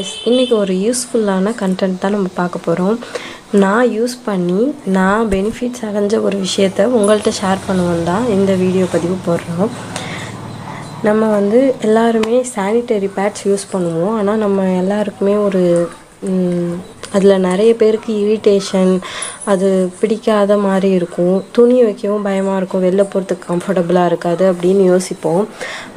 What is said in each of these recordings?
guys, இன்றைக்கி ஒரு யூஸ்ஃபுல்லான கண்டென்ட் தான் நம்ம பார்க்க போகிறோம். நான் யூஸ் பண்ணி நான் பெனிஃபிட்ஸ் அடைஞ்ச ஒரு விஷயத்தை உங்கள்கிட்ட ஷேர் பண்ணுவோம் தான் இந்த வீடியோ பதிவு போடுறோம். நம்ம எல்லாருமே சானிட்டரி பேட்ஸ் யூஸ் பண்ணுவோம். ஆனால் நம்ம எல்லாருக்குமே ஒரு அதில் நிறைய பேருக்கு இரிட்டேஷன், அது பிடிக்காத மாதிரி இருக்கும். துணி வைக்கவும் பயமாக இருக்கும், வெளில போகிறதுக்கு கம்ஃபர்டபுளாக இருக்காது அப்படின்னு யோசிப்போம்.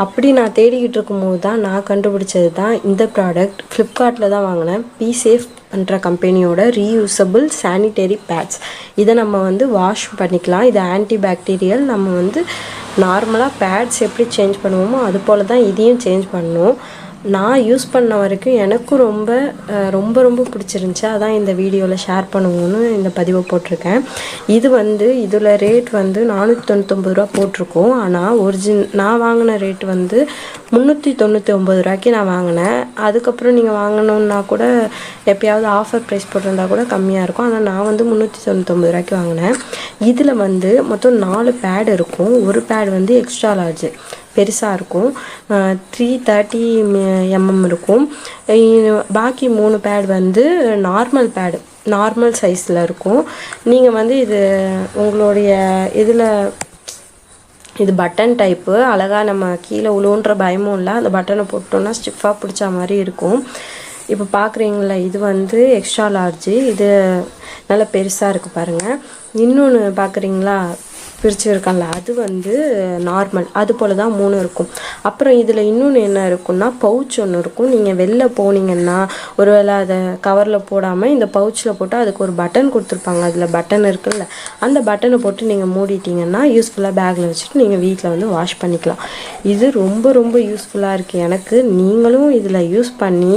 அப்படி நான் தேடிக்கிட்டு இருக்கும்போது தான் நான் கண்டுபிடிச்சது தான் இந்த ப்ராடக்ட். ஃப்ளிப்கார்ட்டில் தான் வாங்கினேன். பீசேஃப் பண்ணுற கம்பெனியோட ரீயூசபிள் சானிட்டரி பேட்ஸ். இதை நம்ம வாஷ் பண்ணிக்கலாம். இது ஆன்டி பாக்டீரியல். நம்ம நார்மலாக பேட்ஸ் எப்படி சேஞ்ச் பண்ணுவோமோ அது போல் தான் இதையும் சேஞ்ச் பண்ணணும். நான் யூஸ் பண்ண வரைக்கும் எனக்கும் ரொம்ப பிடிச்சிருந்துச்சி. அதான் இந்த வீடியோவில் ஷேர் பண்ணுவோன்னு இந்த பதிவை போட்டிருக்கேன். இதில் ரேட் 499 ரூபா போட்டிருக்கோம். ஆனால் நான் வாங்கின ரேட் 399 ரூபாய்க்கு நான் வாங்கினேன். அதுக்கப்புறம் நீங்கள் வாங்கணுன்னா கூட எப்போயாவது ஆஃபர் ப்ரைஸ் போட்டிருந்தா கூட கம்மியாக இருக்கும். ஆனால் நான் 399 ரூபாய்க்கு வாங்கினேன். இதில் மொத்தம் 4 பேட் இருக்கும். ஒரு பேட் எக்ஸ்ட்ரா லார்ஜ் பெருசாக இருக்கும், 330 mm இருக்கும். பாக்கி 3 பேட் நார்மல் பேடு, நார்மல் சைஸில் இருக்கும். நீங்கள் இது உங்களுடைய இது பட்டன் டைப்பு. அழகாக நம்ம கீழே உழுவுன்ற பயமும் இல்லை. அந்த பட்டனை போட்டோன்னா ஸ்டிஃபாக பிடிச்ச மாதிரி இருக்கும். இப்போ பார்க்குறீங்களா, இது எக்ஸ்ட்ரா லார்ஜு. இது நல்லா பெருசாக இருக்குது பாருங்கள். இன்னொன்று பார்க்குறீங்களா, பிரிச்சுருக்காங்களா, அது நார்மல். அது போல் தான் 3 இருக்கும். அப்புறம் இதில் இன்னொன்று என்ன இருக்குன்னா, பவுச் ஒன்று இருக்கும். நீங்கள் வெளில போனீங்கன்னா ஒருவேளை அதை கவரில் போடாமல் இந்த பவுச்சில் போட்டு அதுக்கு ஒரு பட்டன் கொடுத்துருப்பாங்க. அதில் பட்டன் இருக்குல்ல, அந்த பட்டனை போட்டு நீங்கள் மூடிட்டிங்கன்னா யூஸ்ஃபுல்லாக பேக்கில் வச்சுட்டு நீங்கள் வீட்டில் வாஷ் பண்ணிக்கலாம். இது ரொம்ப யூஸ்ஃபுல்லாக இருக்குது எனக்கு. நீங்களும் இதில் யூஸ் பண்ணி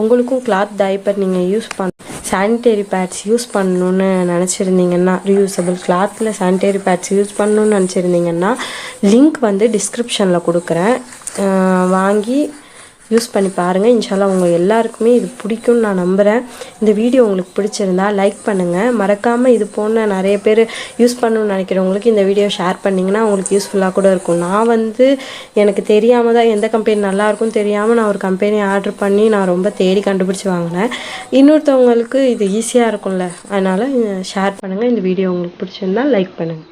உங்களுக்கும் கிளாத் டைப்பர் நீங்கள் யூஸ் சானிட்டரி பேட்ஸ் யூஸ் பண்ணணுன்னு நினச்சிருந்தீங்கன்னா, ரீயூசபிள் கிளாத்தில் சானிட்டரி பேட்ஸ் யூஸ் பண்ணணுன்னு நினச்சிருந்தீங்கன்னா லிங்க் டிஸ்கிரிப்ஷனில் கொடுக்குறேன். வாங்கி யூஸ் பண்ணி பாருங்கள். இன்ஷால்லா உங்கள் எல்லாருக்குமே இது பிடிக்கும்னு நான் நம்புகிறேன். இந்த வீடியோ உங்களுக்கு பிடிச்சிருந்தா லைக் பண்ணுங்கள். மறக்காமல் இது போன நிறைய பேர் யூஸ் பண்ணணும்னு நினைக்கிறவங்களுக்கு இந்த வீடியோ ஷேர் பண்ணிங்கன்னா உங்களுக்கு யூஸ்ஃபுல்லாக கூட இருக்கும். நான் எனக்கு தெரியாமல் தான் எந்த கம்பெனி நல்லாயிருக்கும்னு தெரியாமல் நான் ஒரு கம்பெனி ஆர்டர் பண்ணி நான் ரொம்ப தேடி கண்டுபிடிச்சி வாங்கினேன். இன்னொருத்தவங்களுக்கு இது ஈஸியாக இருக்கும்ல, அதனால் ஷேர் பண்ணுங்கள். இந்த வீடியோ உங்களுக்கு பிடிச்சிருந்தா லைக் பண்ணுங்கள்.